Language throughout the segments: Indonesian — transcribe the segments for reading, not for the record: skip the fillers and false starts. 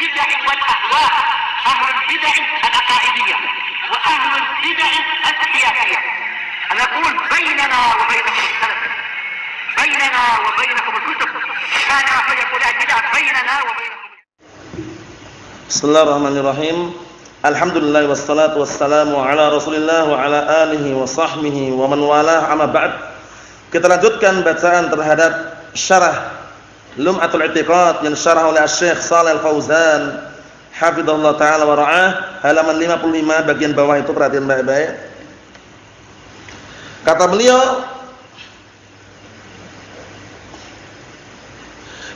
البدع والأهواء، أهل البدع العقائدية وأهل البدع السياسية. نقول بيننا وبينكم السلف، بيننا وبينكم الكتب، كان فيقول البدع بيننا وبينكم. Bismillahirrahmanirrahim. Alhamdulillah wassalatu wassalamu ala Rasulillah wa ala alihi wa sahbihi wa man walah, amma ba'd. Kita lanjutkan bacaan terhadap syarah Lum'atul I'tiqad yang syarah oleh Syekh Shalih Al-Fauzan hafizahullah taala wa ra'ah, halaman 55 bagian bawah itu, perhatian baik-baik. Kata beliau,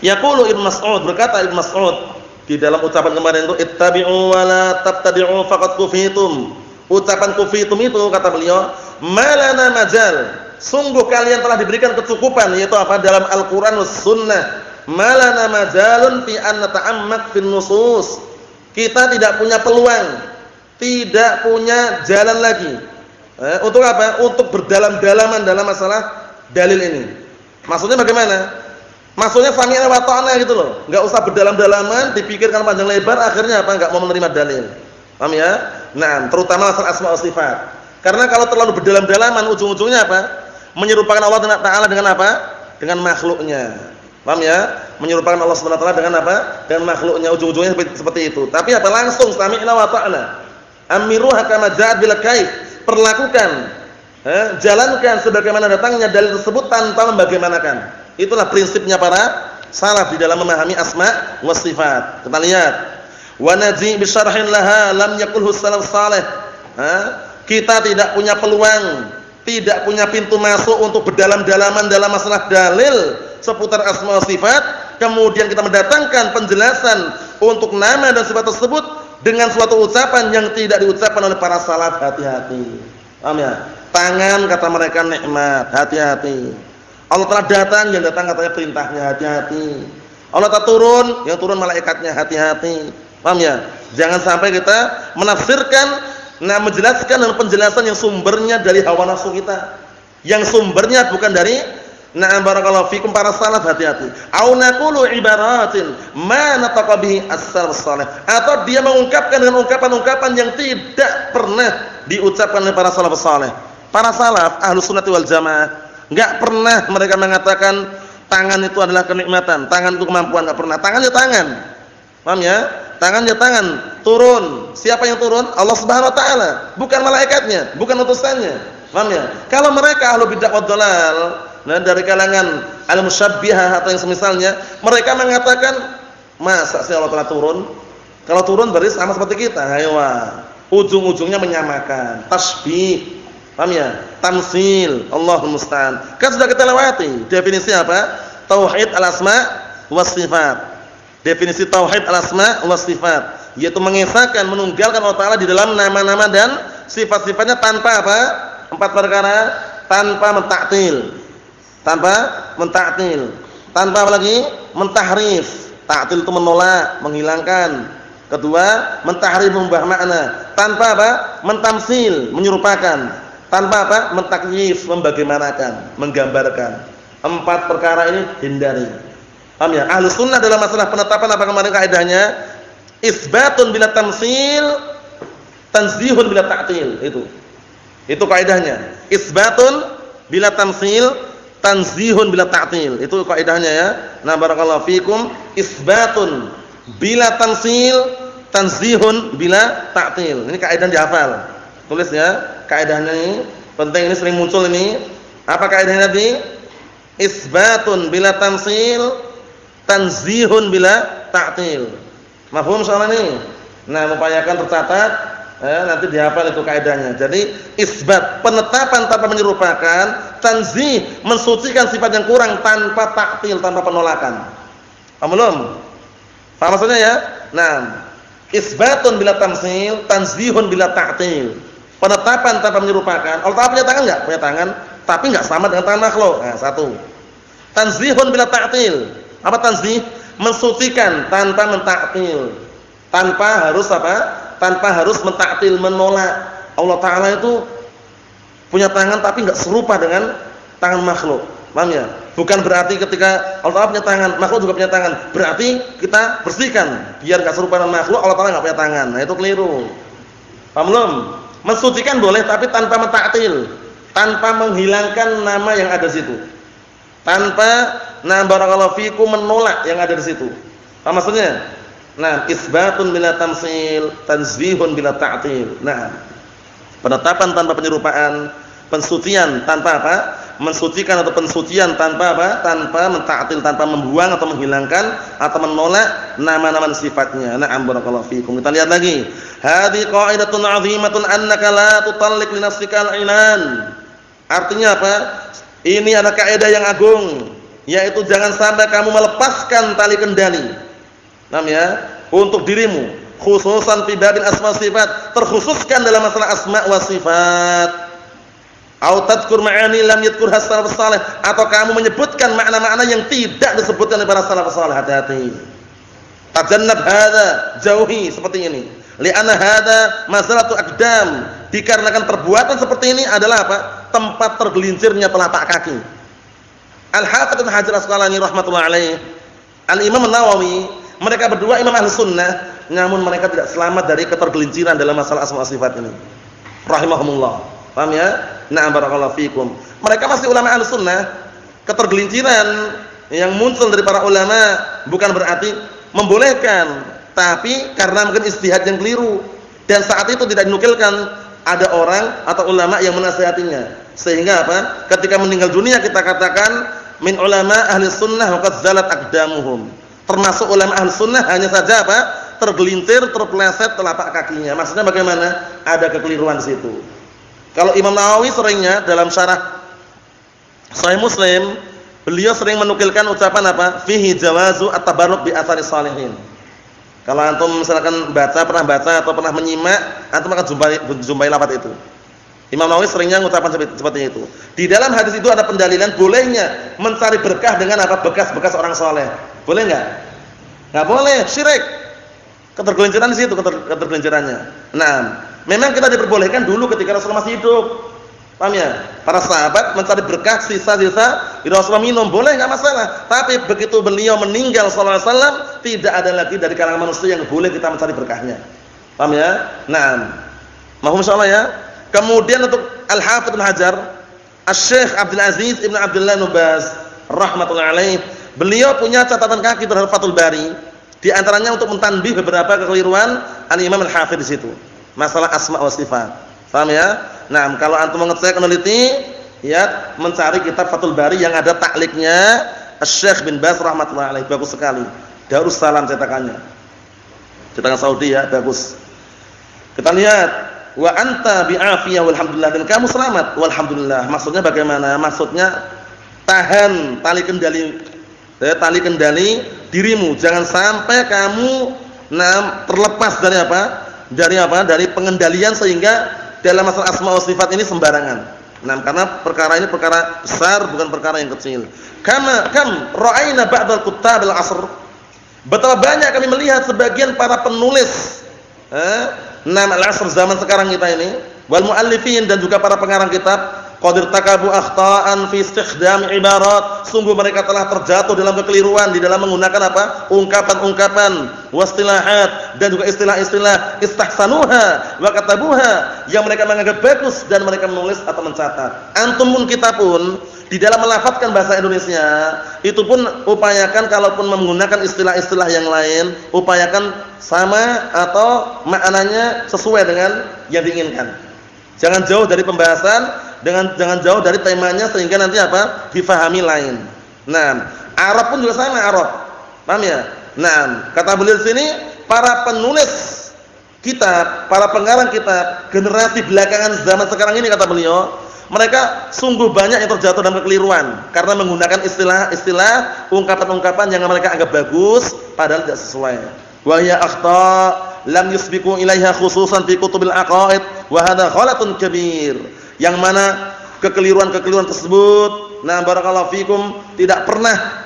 yaqulu Ibnu Mas'ud, berkata Ibnu Mas'ud di dalam ucapan kemarin itu, ittabi'u wa la tabtadi'u faqad kufitum. Ucapan kufitum itu, kata beliau, malana majal, sungguh kalian telah diberikan kecukupan, yaitu apa? Dalam Al-Qur'an was sunnah. Malana majalun fi an nata'ammak fin nusus. Kita tidak punya peluang, tidak punya jalan lagi. Untuk apa? Untuk berdalam-dalaman dalam masalah dalil ini. Maksudnya bagaimana? Maksudnya sami'na wa ta'na gitu loh. Enggak usah berdalam-dalaman, dipikirkan panjang lebar, akhirnya apa? Enggak mau menerima dalil. Paham ya? Nah, terutama masalah asma wa sifat. Karena kalau terlalu berdalam-dalaman, ujung-ujungnya apa? Menyerupakan Allah Taala dengan apa? Dengan makhluknya. Paham ya? Menyerupakan Allah Subhanahu wa taala dengan apa? Dengan makhluknya, ujung-ujungnya seperti itu. Tapi apa? Langsung sami'na wa ta'na. Amiruha kama ja'at bil kaif. Perlakukan, jalankan sebagaimana datangnya dalil tersebut tanpa membagaimanakan. Itulah prinsipnya para salaf di dalam memahami asma wa sifat. Kita lihat, wa naji bi syarhin laha lam yaqulhu salaf salih. Kita tidak punya peluang, tidak punya pintu masuk untuk berdalam-dalaman dalam masalah dalil seputar asma wa sifat, kemudian kita mendatangkan penjelasan untuk nama dan sifat tersebut dengan suatu ucapan yang tidak diucapkan oleh para salaf. Hati-hati. Paham ya? Tangan, kata mereka, nikmat. Hati-hati. Allah telah datang, yang datang katanya perintahnya. Hati-hati. Allah telah turun, yang turun malaikatnya. Hati-hati. Paham ya? Jangan sampai kita menafsirkan, menjelaskan dengan penjelasan yang sumbernya dari hawa nafsu kita, yang sumbernya bukan dari barakallahu fikum para salaf. Hati-hati. Au naqulu ibaratin ma nataqa bihi as-salaf salih, atau dia mengungkapkan dengan ungkapan-ungkapan yang tidak pernah diucapkan oleh para salaf saleh. Para salaf Ahlus Sunnah wal Jamaah enggak pernah mereka mengatakan tangan itu adalah kenikmatan, tangan itu kemampuan, enggak pernah. Tangan ya tangan. Paham ya? Tangan ya tangan. Turun. Siapa yang turun? Allah Subhanahu wa taala, bukan malaikatnya, bukan utusannya. Paham ya? Kalau mereka ahlu bid'ah wad dhalal, dari kalangan al-musyabbihah atau yang semisalnya, mereka mengatakan, masa sih Allah telah turun? Kalau turun berarti sama seperti kita. Ayo, ujung-ujungnya menyamakan, tasbih. Paham ya? Tamsil, Allahul musta'an. Kan sudah kita lewati definisi apa? Tauhid al-asma was sifat. Definisi tauhid al-asma was sifat, yaitu mengesahkan, menunggalkan Allah Taala di dalam nama-nama dan sifat-sifatnya tanpa apa? 4 perkara, tanpa mentaktil. Tanpa mentaktil. Tanpa apa lagi? Mentahrif. Taktil itu menolak, menghilangkan. Kedua, mentahrif mengubah makna. Tanpa apa? Mentamsil, menyerupakan. Tanpa apa? Mentakyif, membagaimanakan, menggambarkan. 4 perkara ini hindari. Paham ya? Ahlus Sunnah dalam masalah penetapan apa kemarin kaidahnya? Isbatun bila tamsil, tanzihun bila ta'til. Itu kaidahnya. Isbatun bila tamsil, tanzihun bila ta'til. Itu kaidahnya ya. Nah, barakallahu fikum. Isbatun bila tamsil, tanzihun bila ta'til. Ini kaidah dihafal. Tulis ya. Kaidahnya ini penting, ini sering muncul ini. Apa kaidahnya tadi? Isbatun bila tamsil, tanzihun bila ta'til. Mafhum soal ini? Nah, upayakan tercatat, nanti dihafal itu kaidahnya. Jadi isbat, penetapan tanpa menyerupakan, tanzih, mensucikan sifat yang kurang tanpa ta'til, tanpa penolakan. Paham belum? Paham maksudnya ya? Nah, isbatun bila tamsil, tanzihun bila ta'til. Penetapan tanpa menyerupakan. Allah Ta'ala punya tangan enggak? Punya tangan, tapi enggak sama dengan tangan makhluk. Nah, satu. Tanzihun bila ta'til. Apa tanzih? Mensucikan tanpa mentaktil. Tanpa harus apa? Tanpa harus mentaktil, menolak. Allah Ta'ala itu punya tangan tapi enggak serupa dengan tangan makhluk. Paham ya? Bukan berarti ketika Allah Ta'ala punya tangan, makhluk juga punya tangan, berarti kita bersihkan biar enggak serupa dengan makhluk, Allah Ta'ala enggak punya tangan. Nah, itu keliru. Paham belum? Mensucikan boleh tapi tanpa mentaktil, tanpa menghilangkan nama yang ada di situ. Tanpa barakallahu fikum menolak yang ada di situ. Apa maksudnya? Nah, isbatun bila tamsil, tanzihun bila ta'til. Nah, penetapan tanpa penyerupaan, pensucian tanpa apa? Mensucikan atau pensucian tanpa apa? Tanpa mentaktil, tanpa membuang atau menghilangkan atau menolak nama-nama sifatnya. Na'am barakallahu fikum. Kita lihat lagi. Hadhi qa'idatun 'azimatun annaka la tutalliq li nafsika al-inan. Artinya apa? Ini ada kaidah yang agung, yaitu jangan sampai kamu melepaskan tali kendali. Paham ya? Untuk dirimu, khususan fi babil asma sifat, terkhususkan dalam masalah asma wa sifat. Au tadhkur ma'ani lam yadhkurha salafus salih, atau kamu menyebutkan makna-makna yang tidak disebutkan oleh para salafus salih. Hati-hati. Tajannab hadza, jauhi seperti ini. Li'anna hadza mazalatu aqdam, dikarenakan perbuatan seperti ini adalah apa? Tempat tergelincirnya telapak kaki. Al-Hafidz Ibnu Hajar Asqalani rahimatullah alaih, Al-Imam An-Nawawi, mereka berdua imam ahli sunnah, namun mereka tidak selamat dari ketergelinciran dalam masalah asma wa sifat ini. Rahimahumullah. Paham ya? Na'am barakallahu fikum. Mereka masih ulama ahli sunnah. Ketergelinciran yang muncul dari para ulama bukan berarti membolehkan, tapi karena mungkin ijtihad yang keliru, dan saat itu tidak dinukilkan ada orang atau ulama yang menasihatinya, sehingga apa? Ketika meninggal dunia kita katakan min ulama ahli sunnah waqad zalat aqdamuhum. Termasuk ulama ahli sunnah, hanya saja apa? Tergelincir, terpeleset telapak kakinya. Maksudnya bagaimana? Ada kekeliruan di situ. Kalau Imam Nawawi seringnya dalam syarah Sahih Muslim, beliau sering menukilkan ucapan apa? Fihi jawazu at-tabarruk bi athari shalihin. Kalau antum misalkan pernah baca atau pernah menyimak, antum akan jumpai lafaz itu. Imam Nawawi seringnya mengucapkan seperti itu. Di dalam hadis itu ada pendalilan bolehnya mencari berkah dengan apa? Bekas-bekas orang saleh. Boleh enggak? Enggak boleh, syirik. Ketergelinciran di situ, ketergelincirannya. Nah, memang kita diperbolehkan dulu ketika Rasulullah masih hidup. Paham ya? Para sahabat mencari berkah sisa-sisa di Rasulullah minum, boleh enggak masalah. Tapi begitu beliau meninggal sallallahu alaihi wasallam, tidak ada lagi dari kalangan manusia yang boleh kita mencari berkahnya. Paham ya? Nah, mohon insyaallah ya. Kemudian untuk Al-Hafidz Ibnu Hajar, Asy-Syaikh Abdul Aziz Ibnu Abdullah Nubaz rahimatullah alaih, beliau punya catatan kaki terhadap Fathul Bari, di antaranya untuk mentanbih beberapa kekeliruan Al-Imam Al-Hafidz di situ. Masalah asma wa sifat. Paham ya? Nah, kalau antum mengecek meneliti, ya, mencari kitab Fathul Bari yang ada takliknya Asy-Syaikh bin Baz rahimatullah alaih, bagus sekali. Darussalam cetakannya. Cetakan Saudi ya, bagus. Kita lihat, wa anta bi'afiyah walhamdulillah, dan kamu selamat walhamdulillah. Maksudnya bagaimana? Maksudnya tahan tali kendali dirimu, jangan sampai kamu terlepas dari apa? Dari pengendalian sehingga dalam masalah asma wa sifat ini sembarangan. Nah, karena perkara ini perkara besar, bukan perkara yang kecil. Kam ra'ayna ba'dal kuttab al-'asr. Betapa banyak kami melihat sebagian para penulis al-'asr zaman sekarang kita ini, wal muallifin, dan juga para pengarang kitab, qadir takabu akhta'an fi istikhdam ibarat, sungguh mereka telah terjatuh dalam kekeliruan di dalam menggunakan apa? Ungkapan-ungkapan, wastilahat, dan juga istilah-istilah istahsanuha wa katabuha, yang mereka menganggap bagus dan mereka menulis atau mencatat. Antum pun, kita pun di dalam melafadzkan bahasa Indonesia itu pun upayakan kalaupun menggunakan istilah-istilah yang lain, upayakan sama atau maknanya sesuai dengan yang diinginkan. Jangan jauh dari pembahasan, jangan jauh dari temanya sehingga nanti apa? Difahami lain. Nah, Arab pun juga sama, Arab. Paham ya? Nah, kata beliau di sini, para penulis kitab, para pengarang kitab generasi belakangan zaman sekarang ini, kata beliau, mereka sungguh banyak yang terjatuh dalam kekeliruan karena menggunakan istilah-istilah, ungkapan-ungkapan yang mereka anggap bagus padahal tidak sesuai. Wa hiya akhta' lam yusbiqu ilaiha khususan fi kutubil aqaid wa hadha ghalatun kabir. Yang mana kekeliruan-kekeliruan tersebut, nah barakallahu fikum, tidak pernah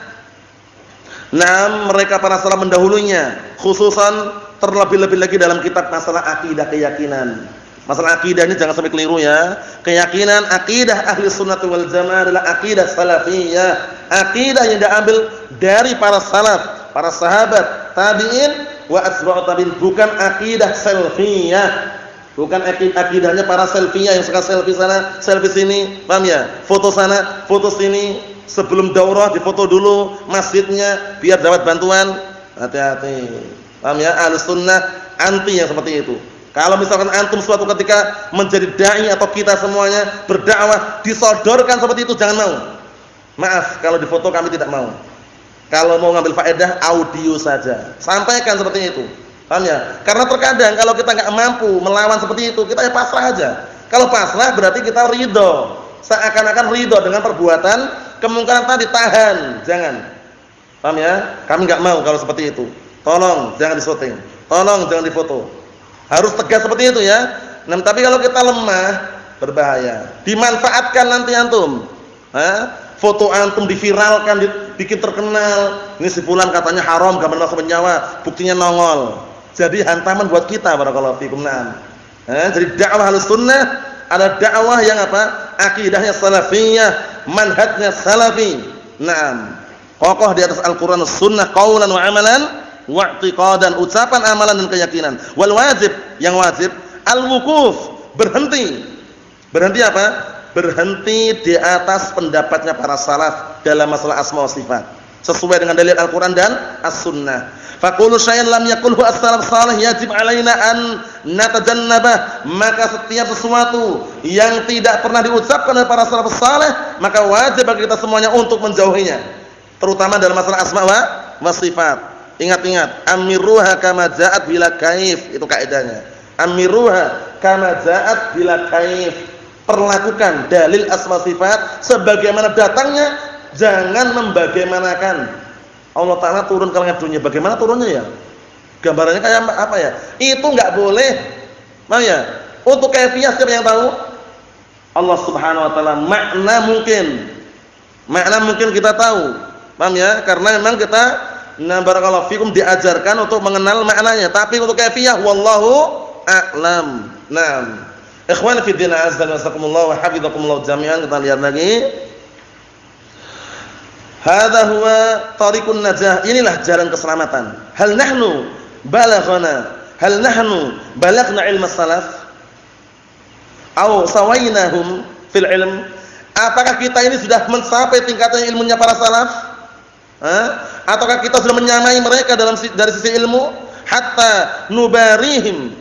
mereka para salaf mendahulunya, khususan terlebih-lebih lagi dalam kitab masalah akidah, keyakinan. Masalah akidah ini jangan sampai keliru ya. Keyakinan akidah ahli sunnah wal jamaah adalah akidah salafiyah. Akidah yang diambil dari para salaf, para sahabat, tabi'in wa atba'ut tabi'in, bukan akidah salafiyah. Bukan akidahnya para selfie yang suka selfie sana, selfie sini, paham ya? Foto sana, foto sini, sebelum daurah difoto dulu masjidnya biar dapat bantuan. Hati-hati. Paham ya? Ahlus sunnah anti yang seperti itu. Kalau misalkan antum suatu ketika menjadi dai atau kita semuanya berdakwah disodorkan seperti itu, jangan mau. Maaf kalau difoto kami tidak mau. Kalau mau ngambil faedah audio saja. Sampaikan seperti itu. Paham ya? Karena terkadang kalau kita enggak mampu melawan seperti itu, kita ya pasrah aja. Kalau pasrah berarti kita ridho. Seakan-akan ridho dengan perbuatan kemungkaran tadi, tahan, jangan. Paham ya? Kami enggak mau kalau seperti itu. Tolong jangan disyuting. Tolong jangan difoto. Harus tegas seperti itu ya. Nah, tapi kalau kita lemah berbahaya. Dimanfaatkan nanti antum. Foto antum diviralkan, dibikin terkenal. Ini si fulan katanya haram, gambar masuk nyawa, buktinya nongol. Jadi hantaman buat kita, barakallahu fikum. Jadi dakwah Ahlussunnah ada dakwah yang apa? Akidahnya salafiyah, manhajnya salafi. Naam. Kokoh di atas Al-Qur'an dan Sunnah qaulan wa amalan wa i'tiqadan, ucapan, amalan dan keyakinan. Wal wajib, yang wajib al-wuquf, berhenti. Berhenti apa? Berhenti di atas pendapatnya para salaf dalam masalah asma wa sifat, sesuai dengan dalil Al-Qur'an dan As-Sunnah. Faqulu syai'an lam yaqulhu as-salaf salih yajib alaina an natajannabah, maka setiap sesuatu yang tidak pernah diucapkan oleh para salaf salih maka wajib bagi kita semuanya untuk menjauhinya, terutama dalam masalah asma wa sifat. Ingat-ingat, amiruha kama ja'at bila kaif, itu kaidahnya. Amiruha kama ja'at bila kaif, perlakukan dalil asma sifat sebagaimana datangnya, jangan membagaimanakan. Allah Ta'ala turun ke langit dunia, bagaimana turunnya ya? Gambarannya kayak apa ya? Itu enggak boleh. Paham ya? Untuk kaifiyah siapa yang tahu? Allah Subhanahu wa taala. Makna mungkin kita tahu. Paham ya? Karena memang kita barakallahu fikum diajarkan untuk mengenal maknanya, tapi untuk kaifiyah wallahu a'lam. Naam. Ikhwan fi din, azza wa jazakumullah wa hafizakumullah jami'an. Kita lihat lagi. Hadza huwa tariqun najah, inilah jalan keselamatan. Hal nahnu balaghna ilmu salaf aw sawainahum fil ilm? Apakah kita ini sudah mencapai tingkatan ilmunya para salaf? Ataukah kita sudah menyamai mereka dari sisi ilmu? Hatta nubariyahum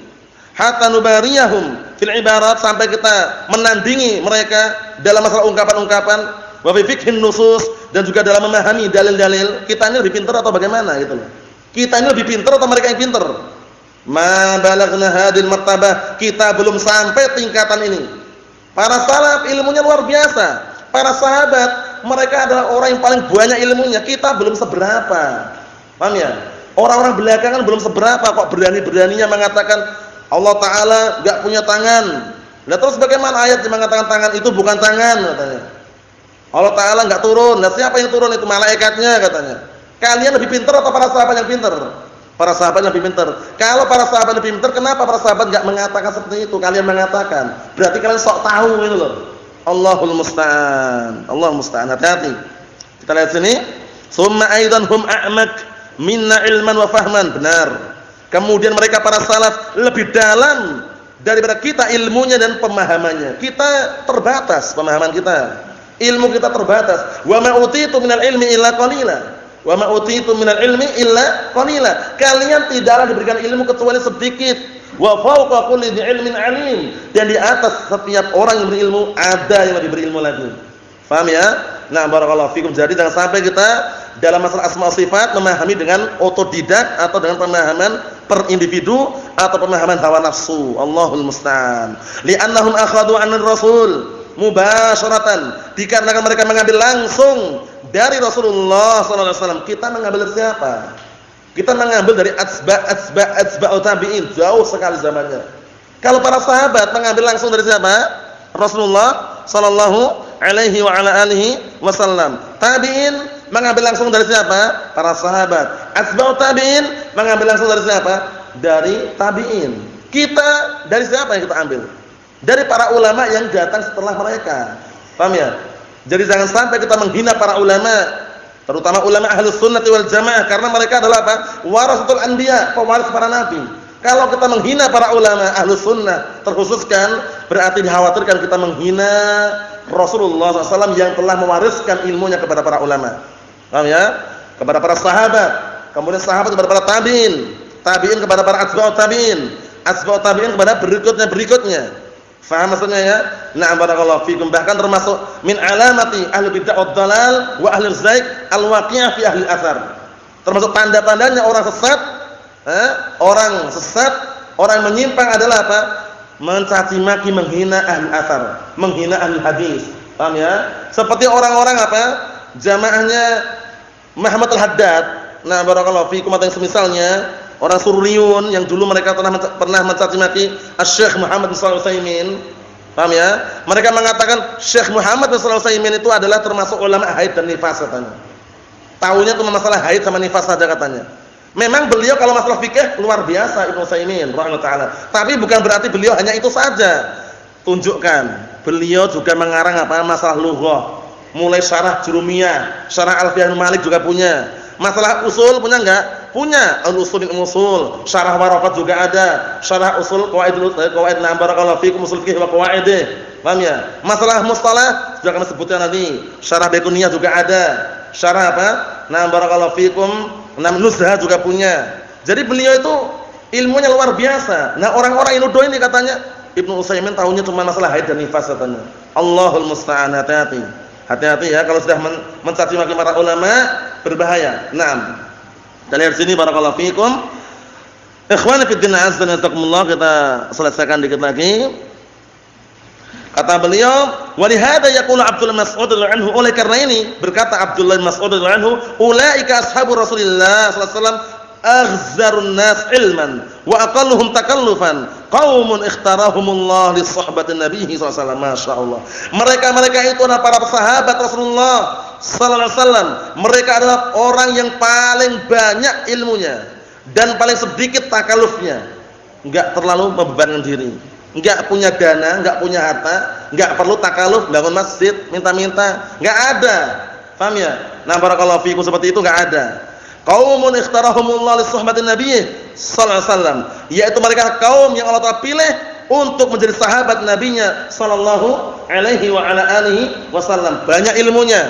fil ibarat, sampai kita menandingi mereka dalam masalah ungkapan-ungkapan, wa fi fiqhin nusus, dan juga dalam memahami dalil-dalil. Kita ini lebih pintar atau bagaimana gitu loh. Kita ini lebih pintar atau mereka yang pintar? Ma balaghna hadil martabah, kita belum sampai tingkatan ini. Para salaf ilmunya luar biasa. Para sahabat mereka adalah orang yang paling banyak ilmunya, kita belum seberapa. Paham ya? Orang-orang belakangan belum seberapa kok berani-beraninya mengatakan Allah Ta'ala enggak punya tangan. Lah terus bagaimana ayat yang mengatakan tangan itu bukan tangan katanya? Allah Ta'ala enggak turun. Nah, siapa yang turun? Itu malaikatnya katanya. Kalian lebih pintar atau para sahabat yang pintar? Para sahabat lebih pintar. Kalau para sahabat lebih pintar, kenapa para sahabat enggak mengatakan seperti itu? Kalian mengatakan. Berarti kalian sok tahu itu loh. Allahul musta'an. Allah musta'an. Hati-hati. Kita lihat sini. Summa aidan hum a'mak minna ilman wa fahman. Benar. Kemudian mereka para salaf lebih dalam daripada kita ilmunya dan pemahamannya. Kita terbatas pemahaman kita. Ilmu kita terbatas. Wa ma utitu minal ilmi illa qalila. Wa ma utitu minal ilmi illa qalila. Kalian tidaklah diberikan ilmu kecuali sedikit. Wa fawqa kulli dzi ilmin alim. Dan di atas setiap orang yang berilmu ada yang lebih berilmu lagi. Paham ya? Nah, barakallahu fikum. Jadi jangan sampai kita dalam masalah asma sifat memahami dengan otodidak atau dengan pemahaman per individu atau pemahaman hawa nafsu. Allahul musta'an. Li'annahum akhadhu 'anil rasul mubasyaratan, dikarenakan mereka mengambil langsung dari Rasulullah SAW. Kita mengambil dari siapa? Kita mengambil dari atba'ut tabi'in, jauh sekali zamannya. Kalau para sahabat mengambil langsung dari siapa? Rasulullah sallallahu alaihi wa ala alihi wasallam. Tabi'in mengambil langsung dari siapa? Para sahabat. Atba'ut tabi'in mengambil langsung dari siapa? Dari tabi'in. Kita dari siapa yang kita ambil? dari para ulama yang datang setelah mereka. Paham ya? Jadi jangan sampai kita menghina para ulama, terutama ulama Ahlus Sunnah wal Jamaah, karena mereka adalah apa? Warasatul anbiya, pewaris para nabi. Kalau kita menghina para ulama Ahlus Sunnah terkhususkan, berarti dikhawatirkan kita menghina Rasulullah SAW yang telah mewariskan ilmunya kepada para ulama. Paham ya? Kepada para sahabat, kemudian sahabat kepada para tabi'in, tabi'in kepada para atba'ut tabi'in, atba'ut tabi'in kepada berikutnya. Faham maksudnya ya? Na'am barakallahu fikum. Bahkan termasuk min alamati ahli bid'ah wad dalal wa ahli zaik al-waqi'ah fi ahli athar. Termasuk tanda-tandanya orang sesat, orang menyimpang adalah apa? Mencaci maki, menghina ahli athar, menghina ahli hadis. Paham ya? Seperti orang-orang apa? Jamaahnya Muhammad al-Haddad. Nah, barakallahu fikum atau yang semisalnya, orang Sururiyun yang dulu mereka pernah mencaci maki Syekh Muhammad bin Shalih Al-Utsaimin. Paham ya? Mereka mengatakan Syekh Muhammad bin Shalih Al-Utsaimin itu adalah termasuk ulama haid dan nifas katanya. Taunya cuma masalah haid sama nifas saja katanya. Memang beliau kalau masalah fikih luar biasa Ibnu Utsaimin rahimahullah taala. Tapi bukan berarti beliau hanya itu saja. Tunjukkan beliau juga mengarang apa? Masalah lughah. Mulai syarah Jurumiyah, syarah Alfiyah Malik juga punya. Masalah usul punya enggak? Punya. Al-Usul min Usul, syarah Waraqat juga ada. Syarah usul qawaid barakallahu fikum usul fiqh wa qawaidih. Paham ya? Masalah mustalah sudah kami sebutkan tadi. Syarah Baiquniyah juga ada. Syarah apa? Barakallahu fikum, Nuzhah juga punya. Jadi beliau itu ilmunya luar biasa. Nah, orang-orang yang nuduh ini katanya Ibnu Utsaimin tahunya cuma masalah haid dan nifas katanya. Allahul musta'an. Hati-hati ya kalau sudah mencaci maki para ulama, berbahaya. Naam. Kita lihat sini barakallahu fikum. Ikhwani fi din azza wa jalla, kita selesaikan dikit lagi. Kata beliau, "Wa li hadza yaqulu Abdullah Mas'ud radhiyallahu anhu." Oleh karena ini berkata Abdullah Mas'ud radhiyallahu anhu, "Ulaika ashabu Rasulillah sallallahu alaihi wasallam aghzarun nas ilman wa aqalluhum takallufan qaumun ikhtarahumullah li suhbatin nabiy sallallahu alaihi wasallam." Masyaallah. Mereka itu adalah para sahabat Rasulullah sallallahu alaihi wasallam. Mereka adalah orang yang paling banyak ilmunya dan paling sedikit takallufnya. Enggak terlalu membebankan diri. Enggak punya dana, enggak punya harta, enggak perlu takalluf bangun masjid, minta-minta, enggak ada. Paham ya? Nah, barakallahu fikum, seperti itu enggak ada. Qaumun ikhtarahumullah li suhbatin nabiy sallallahu alaihi wasallam, yaitu mereka kaum yang Allah Taala pilih untuk menjadi sahabat nabinya sallallahu alaihi wa ala alihi wasallam. Banyak ilmunya,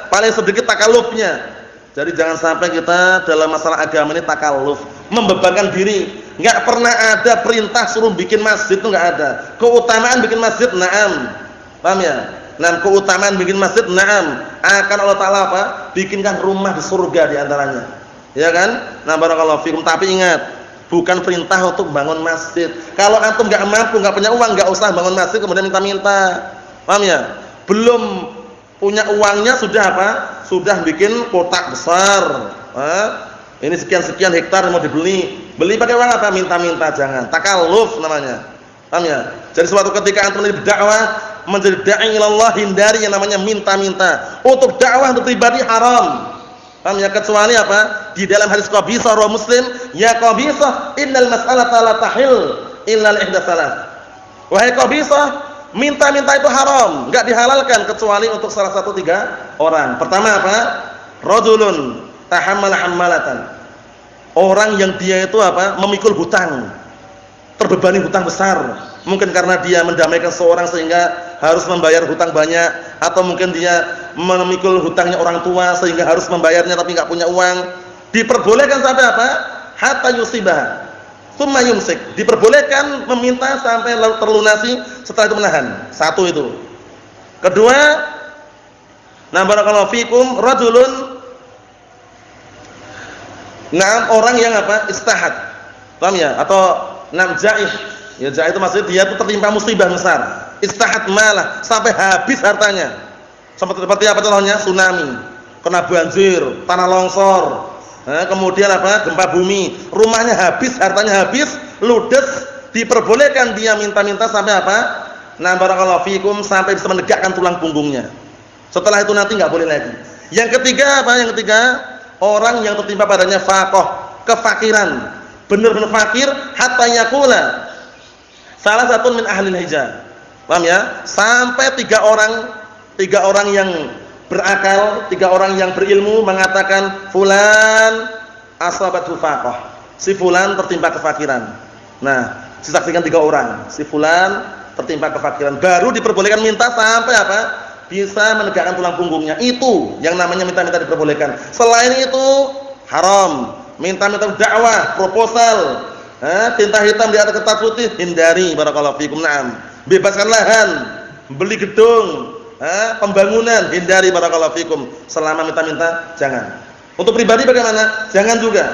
paling sedikit takallufnya. Jadi jangan sampai kita dalam masalah agama ini takalluf, membebankan diri. Enggak pernah ada perintah suruh bikin masjid, itu enggak ada. Keutamaan bikin masjid, na'am. Paham ya? Nah, keutamaan bikin masjid, na'am. Akan Allah Taala apa? Bikinkan rumah di surga di antaranya. Ya kan? Nah, barakallahu fikum. Tapi ingat, bukan perintah untuk bangun masjid. Kalau antum enggak mampu, enggak punya uang, enggak usah bangun masjid kemudian minta-minta. Paham ya? Belum punya uangnya sudah apa? Sudah bikin kotak besar. Ini sekian-sekian hektar mau dibeli. Beli pakai uang apa? Minta-minta, jangan. Takalluf namanya. Paham ya? Jadi suatu ketika antum berdakwah, menjadi da'i ilallah, hindari yang namanya minta-minta. Untuk dakwah untuk pribadi haram. Paham ya? Kecuali apa? Di dalam hadis Qabisah riwayat Muslim, ya Qabisah, innal mas'alata la tahil illa li ihda salat. Wahai Qabisah, minta-minta itu haram, enggak dihalalkan kecuali untuk salah satu 3 orang. Pertama apa? Rajulun tahammala hammalatan. Orang yang dia itu apa? Memikul hutang. Terbebani hutang besar. Mungkin karena dia mendamaikan seorang sehingga harus membayar hutang banyak, atau mungkin dia memikul hutangnya orang tua sehingga harus membayarnya tapi enggak punya uang. Diperbolehkan sampai apa? Hatta yusibah. Tsumma yumsik. Diperbolehkan meminta sampai terlunasi, setelah itu menahan. Satu itu. Kedua, na barakallahu fikum, rajulun, orang yang apa? Istahad. Paham ya? Atau jaih. Ya, jaih itu maksudnya dia itu tertimpa musibah besar. Istahad malah sampai habis hartanya. Seperti apa contohnya? Tsunami, kena banjir, tanah longsor. Kemudian apa? Gempa bumi. Rumahnya habis, hartanya habis, ludes. Diperbolehkan dia minta-minta sampai apa? Nah, barakallahu fikum, sampai bisa menegakkan tulang punggungnya. Setelah itu nanti enggak boleh lagi. Yang ketiga apa? Yang ketiga, orang yang tertimpa padanya faqah, kefakiran, benar-benar fakir, hatta yaqula salah satu min ahli hijab. Paham ya? Sampai tiga orang yang berakal, tiga orang yang berilmu mengatakan fulan asabathu faqah. Si fulan tertimpa kefakiran. Nah, disaksikan tiga orang. Si fulan tertimpa kefakiran. Baru diperbolehkan minta sampai apa? Bisa menegakkan tulang punggungnya. Itu yang namanya minta-minta diperbolehkan. Selain itu haram. Minta-minta dakwah, proposal, tinta hitam di atas kertas putih, hindari. Barakallahu fikum. Naam. Bebaskan lahan, beli gedung, pembangunan, hindari. Barakallahu fikum. Selama minta-minta jangan. Untuk pribadi bagaimana? Jangan juga.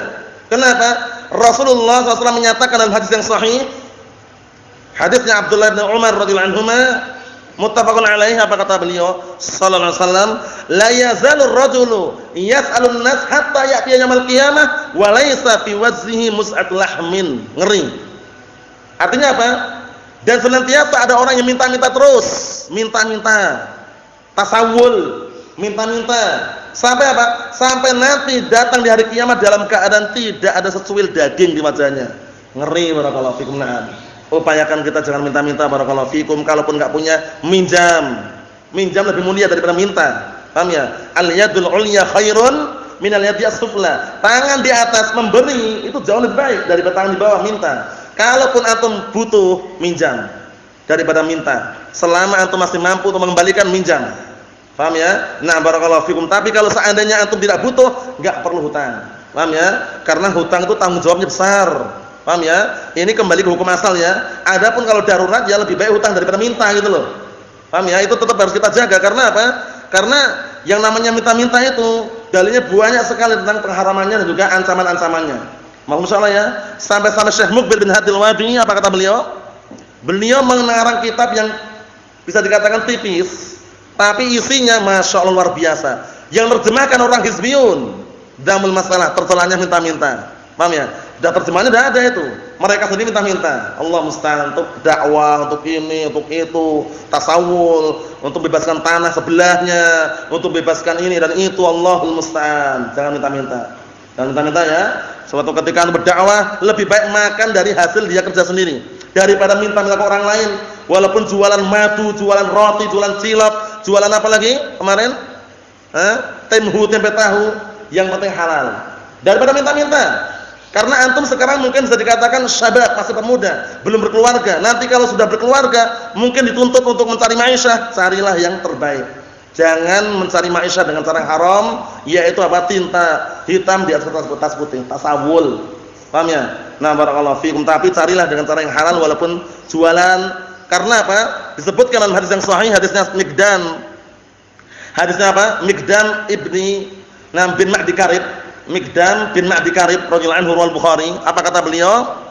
Kenapa? Rasulullah SAW menyatakan dalam hadis yang sahih, hadisnya Abdullah bin Umar radhiyallahu anhuma, muttafaqun alaihi, apa kata beliau sallallahu alaihi wasallam, la yazalur rajulu yas'alun nas hatta ya'tiya yaumil qiyamah wa laysa fi wajhihi mus'at lahmin. Ngeri. Artinya apa? Dan senantiasa ada orang yang minta-minta terus, minta-minta, tasawul, minta-minta, sampai apa? Sampai nanti datang di hari kiamat dalam keadaan tidak ada secuil daging di wajahnya. Ngeri. Barakallahu fikum. Na'am. Upayakan kita jangan minta-minta. Barakallahu fikum. Kalaupun enggak punya, minjam. Minjam lebih mulia daripada minta. Paham ya? Al-yadul ulya khairun minal yadi as-sufla. Tangan di atas memberi itu jauh lebih baik daripada tangan di bawah minta. Kalaupun antum butuh, minjam daripada minta. Selama antum masih mampu untuk mengembalikan, minjam. Paham ya? Nah, barakallahu fikum. Tapi kalau seandainya antum tidak butuh, enggak perlu hutang. Paham ya? Karena hutang itu tanggung jawabnya besar. Paham ya? Ini kembali ke hukum asal ya. Adapun kalau darurat ya lebih baik hutang daripada minta gitu loh. Paham ya? Itu tetap harus kita jaga. Karena apa? Karena yang namanya minta-minta itu dalilnya banyak sekali tentang pengharamannya dan juga ancaman-ancamannya. Mohon insyaallah ya. Sampai-sampai Syekh Muqbil bin Hadil Wadi, apa kata beliau? Beliau mengarang kitab yang bisa dikatakan tipis, tapi isinya masya Allah luar biasa. Yang terjemahkan orang hizbiyun, damul masalah, tercelanya minta-minta. Paham ya? Dah terjemahnya dah ada itu. Mereka sendiri minta-minta. Allah musta'an, untuk dakwah, untuk ini, untuk itu, tasawul, untuk bebaskan tanah sebelahnya, untuk bebaskan ini dan itu. Allahul musta'an. Jangan minta-minta. Jangan minta-minta ya. Suatu ketika anda berdakwah, lebih baik makan dari hasil dia kerja sendiri daripada minta-minta ke orang lain. Walaupun jualan madu, jualan roti, jualan cilok, jualan apa lagi kemarin? Tempe tahu, yang penting halal. Daripada minta-minta. Karena antum sekarang mungkin bisa dikatakan syabab, masih pemuda, belum berkeluarga. Nanti kalau sudah berkeluarga, mungkin dituntut untuk mencari ma'isyah. Carilah yang terbaik. Jangan mencari ma'isyah dengan cara haram, yaitu apa? Tinta hitam di atas kertas putih, tasawul. Paham ya? Nah, barakallahu fikum. Tapi carilah dengan cara yang halal walaupun jualan. Karena apa? Disebutkan dalam hadis yang sahih, hadisnya Miqdam. Hadisnya apa? Miqdam ibni bin Ma'di Karib. Miqdam bin Ma'di Karib radhiyallahu anhu riwayat Bukhari. Apa kata beliau?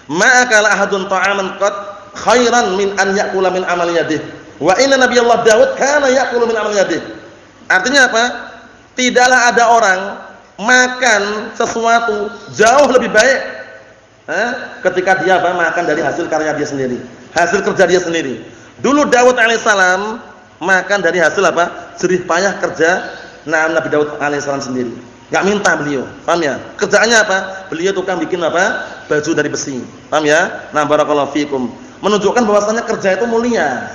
Ma akala ahadun ta'aman qad khairan min an ya'kula min amali yadihi. Wa inna nabiyallah Daud kana ya'kulu min amali yadihi. Artinya apa? Tidaklah ada orang makan sesuatu jauh lebih baik ketika dia makan dari hasil karya dia sendiri, hasil kerja dia sendiri. Dulu Daud alaihissalam makan dari hasil apa? Jerih payah kerja Nabi Daud alaihissalam sendiri. Enggak minta beliau. Paham ya? Kerjaannya apa? Beliau tukang bikin apa? Baju dari besi. Paham ya? Nah, barakallahu fikum. Menunjukkan bahwasanya kerja itu mulia.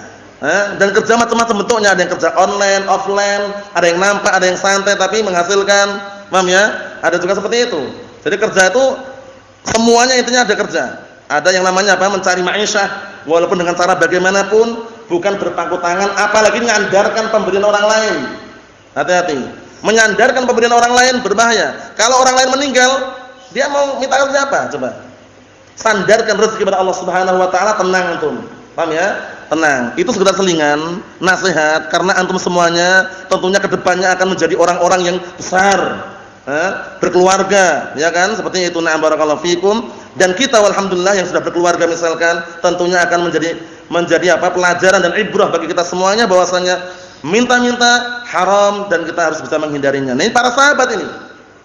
Dan kerja macam-macam bentuknya, ada yang kerja online, offline, ada yang nampak, ada yang santai tapi menghasilkan. Paham ya? Ada juga seperti itu. Jadi kerja itu semuanya intinya ada kerja. Ada yang namanya apa? Mencari ma'isyah walaupun dengan cara bagaimanapun, bukan berpangku tangan, apalagi menyandarkan pemberian orang lain. Hati-hati. Menyandarkan pemberian orang lain berbahaya. Kalau orang lain meninggal, dia mau minta rezeki apa? Coba. Sandarkan rezeki kepada Allah Subhanahu wa taala, tenang antum. Paham ya? Tenang. Itu sekedar selingan, nasihat karena antum semuanya tentunya ke depannya akan menjadi orang-orang yang besar. Berkeluarga, ya kan? Seperti itu. Na'am barakallahu fikum. Dan kita alhamdulillah yang sudah berkeluarga misalkan, tentunya akan menjadi apa? Pelajaran dan ibrah bagi kita semuanya bahwasanya minta-minta haram dan kita harus bisa menghindarinya. Nah, ini para sahabat ini.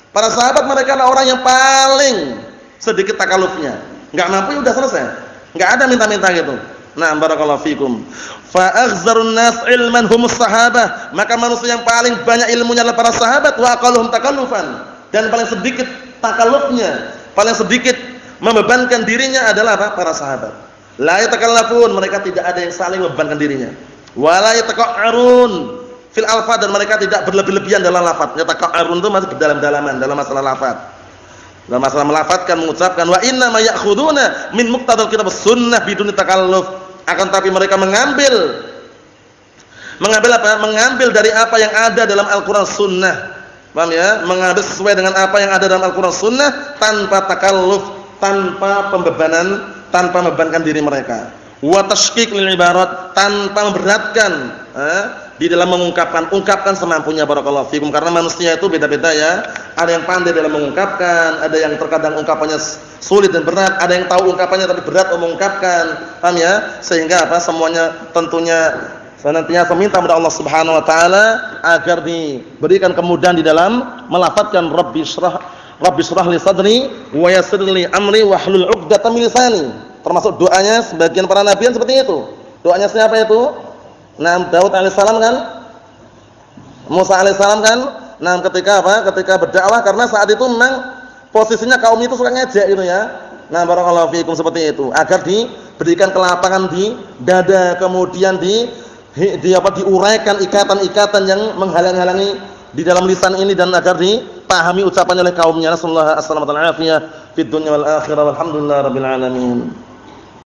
Para sahabat mereka adalah orang yang paling sedikit takalufnya. Enggak mampu udah selesai. Enggak ada minta-minta gitu. Nah, barakallahu fikum. Fa aghzarun nas ilman humus sahabah. Maka manusia yang paling banyak ilmunya adalah para sahabat, wa aqalluhum takallufan. Dan paling sedikit takalufnya, paling sedikit membebankan dirinya adalah apa? Para sahabat. La yatakallafun, mereka tidak ada yang saling membebankan dirinya. Wala yataqa'arun fil alfaz, dan mereka tidak berlebih-lebihan dalam lafaz. Yataqa'arun itu masih berdalam-dalaman dalam masalah lafaz. Dalam masalah melafadzkan, mengucapkan, wa inna ma ya'khuduna min muqtadal kitab sunnah biduni takalluf. Akan tapi mereka mengambil apa? Mengambil dari apa yang ada dalam Al-Qur'an Sunnah. Paham ya? Mengambil sesuai dengan apa yang ada dalam Al-Qur'an Sunnah tanpa takalluf, tanpa pembebanan, tanpa membebankan diri mereka. Wa tashqiq lil ibarat, tanpa memberatkan di dalam ungkapkan semampunya. Barakallahu fikum. Karena manusia itu beda-beda ya. Ada yang pandai dalam mengungkapkan, ada yang terkadang ungkapannya sulit dan berat, ada yang tahu ungkapannya tapi berat mengungkapkan. Paham ya? Sehingga apa? Semuanya tentunya senantiasa minta kepada Allah Subhanahu wa taala agar diberikan kemudahan di dalam melafadzkan Rabbi shrah li sadri wa yassir li amri wahlul 'uqdatam min lisani. Termasuk doanya sebagian para nabi seperti itu. Doanya siapa itu? Nah, Daud alaihissalam kan? Musa alaihissalam kan? Nah, ketika apa? Ketika berdakwah, karena saat itu memang posisinya kaum itu suka ngejek gitu ya. Nah, barakallahu fiikum, seperti itu. Agar diberikan kelapangan di dada, kemudian diuraikan ikatan-ikatan yang menghalang-halangi di dalam lisan ini, dan agar dipahami ucapannya oleh kaumnya. Nasallahu alaihi wasallam fid dunya wal akhirah walhamdulillah rabbil alamin.